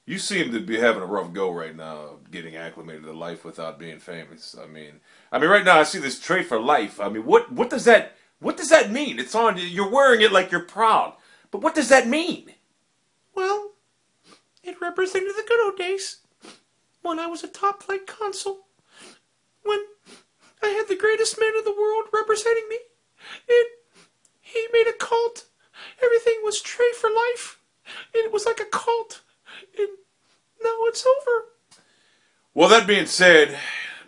You seem to be having a rough go right now, getting acclimated to life without being famous. I mean, right now I see this trait for life. I mean, what does that mean? It's on. You're wearing it like you're proud, but what does that mean? Well, it represented the good old days when I was a top flight consul, when I had the greatest man in the world representing me, and he made a cult. Everything was Trey for life, and it was like a cult, and now it's over. Well, that being said,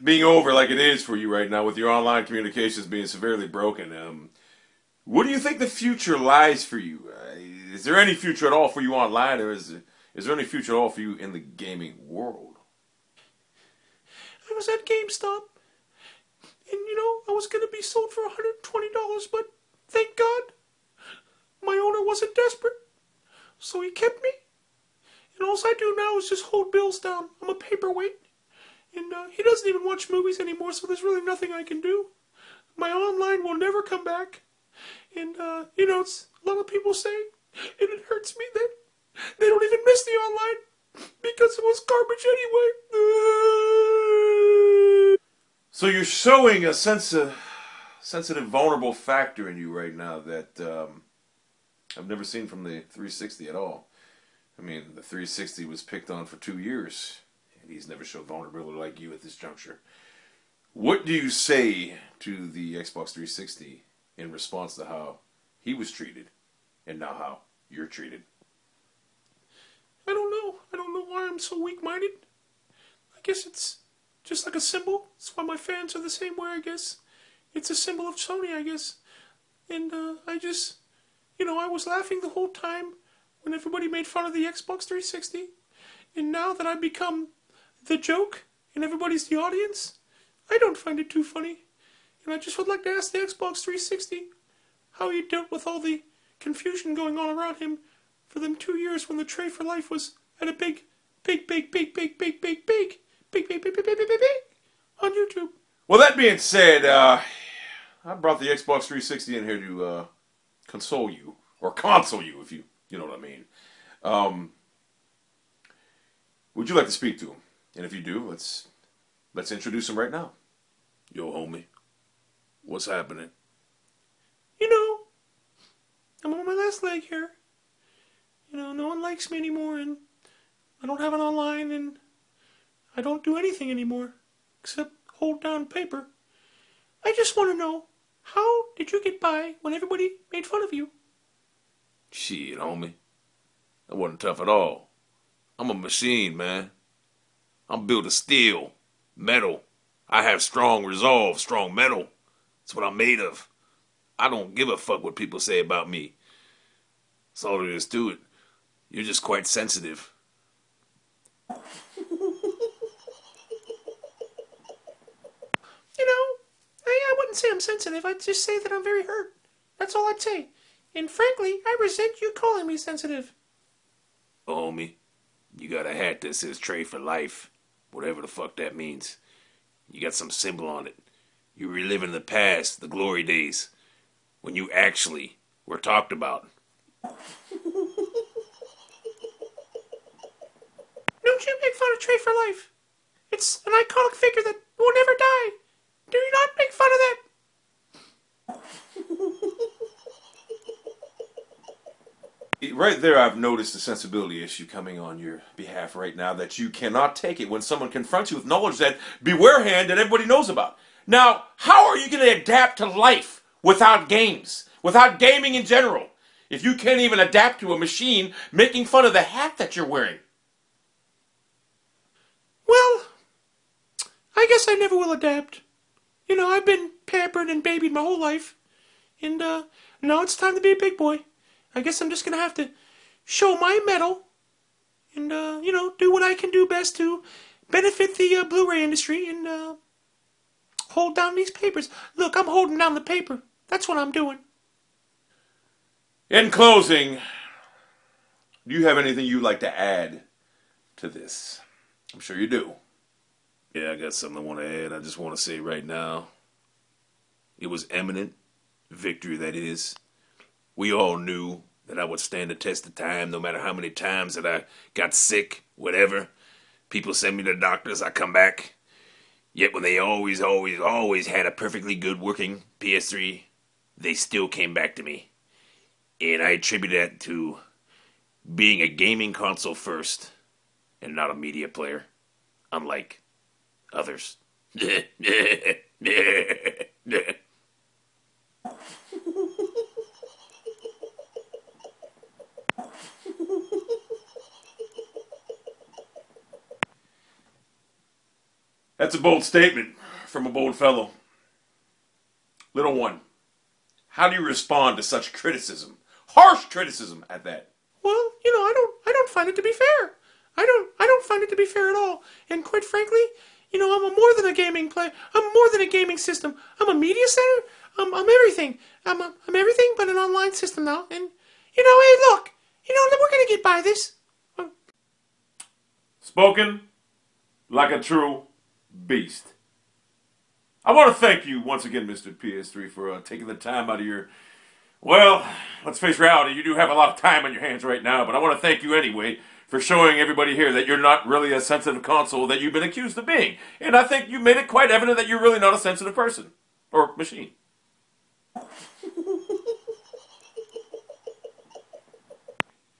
being over like it is for you right now, with your online communications being severely broken, what do you think the future lies for you? Is there any future at all for you online, or is there any future at all for you in the gaming world? I was at GameStop, and I was going to be sold for $120, but thank God, my owner wasn't desperate, so he kept me. And all I do now is just hold bills down. I'm a paperweight. And he doesn't even watch movies anymore, so there's really nothing I can do. My online will never come back. And, it's, a lot of people say, and it hurts me that they don't even miss the online because it was garbage anyway. So you're showing a sensitive, vulnerable factor in you right now that I've never seen from the 360 at all. I mean, the 360 was picked on for 2 years, and he's never showed vulnerability like you at this juncture. What do you say to the Xbox 360 in response to how he was treated, and now how you're treated? I don't know. I don't know why I'm so weak-minded. I guess it's just like a symbol. That's why my fans are the same way, I guess. It's a symbol of Sony, I guess. And I just, I was laughing the whole time when everybody made fun of the Xbox 360. And now that I've become the joke and everybody's the audience, I don't find it too funny. And I just would like to ask the Xbox 360 how he dealt with all the confusion going on around him for them 2 years when the Tray for Life was at a big on YouTube. Well, that being said, I brought the Xbox 360 in here to console you, or console you, if you know what I mean. Would you like to speak to him? And if you do, let's introduce him right now. Yo, homie, what's happening? I'm on my last leg here. No one likes me anymore, and I don't have an online, and I don't do anything anymore except hold down paper. I just want to know, how did you get by when everybody made fun of you? Shit, homie. That wasn't tough at all. I'm a machine, man. I'm built of steel, metal. I have strong resolve, strong metal. That's what I'm made of. I don't give a fuck what people say about me. That's all there is to it. You're just quite sensitive. I wouldn't say I'm sensitive. I'd just say that I'm very hurt. That's all I'd say. And frankly, I resent you calling me sensitive. Oh, homie, you got a hat that says Trade for Life. Whatever the fuck that means. You got some symbol on it. You're reliving the past, the glory days, when you actually were talked about. Don't you make fun of Trey for Life. It's an iconic figure that will never die. Do you not make fun of that? Right there, I've noticed a sensibility issue coming on your behalf right now, that you cannot take it when someone confronts you with knowledge that beware hand that everybody knows about. Now, how are you going to adapt to life without games, without gaming in general, if you can't even adapt to a machine making fun of the hat that you're wearing? Well, I guess I never will adapt. I've been pampered and babied my whole life. And now it's time to be a big boy. I guess I'm just going to have to show my mettle and, do what I can do best to benefit the Blu-ray industry and hold down these papers. Look, I'm holding down the paper. That's what I'm doing. In closing, do you have anything you'd like to add to this? I'm sure you do. Yeah, I got something I want to add. I just want to say right now, it was eminent victory, that is. We all knew that I would stand the test of time no matter how many times that I got sick, whatever. People send me to the doctors, I come back. Yet when they always had a perfectly good working PS3, they still came back to me. And I attribute that to being a gaming console first and not a media player, unlike others. That's a bold statement from a bold fellow. Little one, how do you respond to such criticism? Harsh criticism at that. Well, you know, I don't find it to be fair. I don't find it to be fair at all. And quite frankly, you know, I'm more than a gaming player. I'm more than a gaming system. I'm a media center. I'm everything. I'm everything but an online system now. And you know, hey, look, you know, we're gonna get by this. Spoken like a true beast. I want to thank you once again, Mr. PS3, for taking the time out of your... Well, let's face reality, you do have a lot of time on your hands right now, but I want to thank you anyway for showing everybody here that you're not really a sensitive console that you've been accused of being. And I think you made it quite evident that you're really not a sensitive person. Or machine.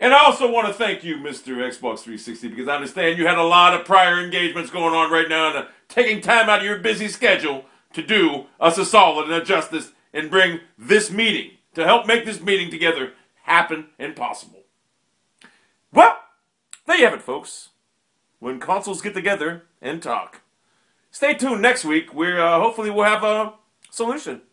And I also want to thank you, Mr. Xbox 360, because I understand you had a lot of prior engagements going on right now and taking time out of your busy schedule to do us a solid and a justice and bring this meeting, to help make this meeting together happen and possible. Well, there you have it, folks. When consoles get together and talk. Stay tuned next week where hopefully we'll have a solution.